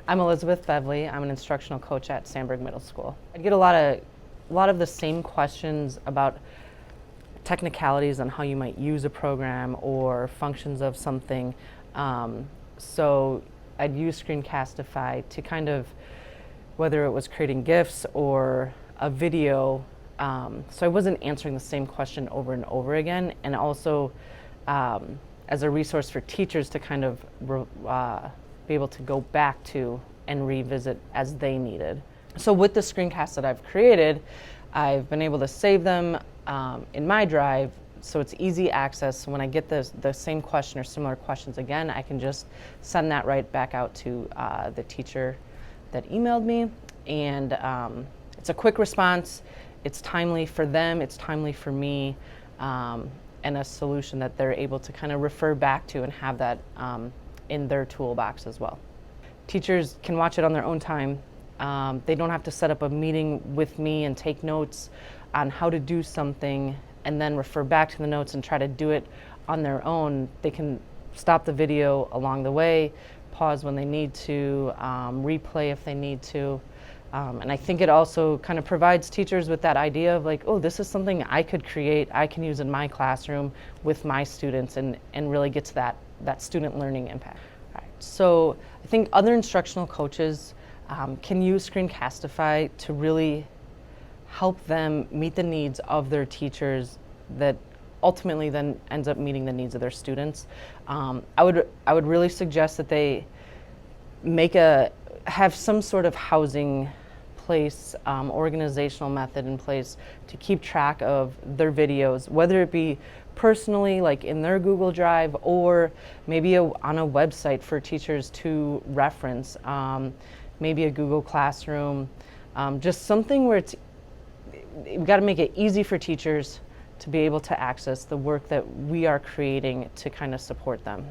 I'm Elizabeth Bevely. I'm an instructional coach at Sandburg Middle School. I get a lot of the same questions about technicalities on how you might use a program or functions of something. So I'd use Screencastify to kind of, whether it was creating GIFs or a video, so I wasn't answering the same question over and over again, and also as a resource for teachers to kind of be able to go back to and revisit as they needed. So with the screencasts that I've created, I've been able to save them in my drive, so it's easy access. When I get the same question or similar questions again, I can just send that right back out to the teacher that emailed me, and it's a quick response. It's timely for them, it's timely for me, and a solution that they're able to kind of refer back to and have that in their toolbox as well. Teachers can watch it on their own time. They don't have to set up a meeting with me and take notes on how to do something and then refer back to the notes and try to do it on their own. They can stop the video along the way, pause when they need to, replay if they need to. And I think it also kind of provides teachers with that idea of like, oh, this is something I could create, I can use in my classroom with my students and really get to that student learning impact. All right. So I think other instructional coaches can use Screencastify to really help them meet the needs of their teachers that ultimately then ends up meeting the needs of their students. I would really suggest that they have some sort of housing place, organizational method in place to keep track of their videos, whether it be personally, like in their Google Drive, or maybe on a website for teachers to reference, maybe a Google Classroom, just something where we've got to make it easy for teachers to be able to access the work that we are creating to kind of support them.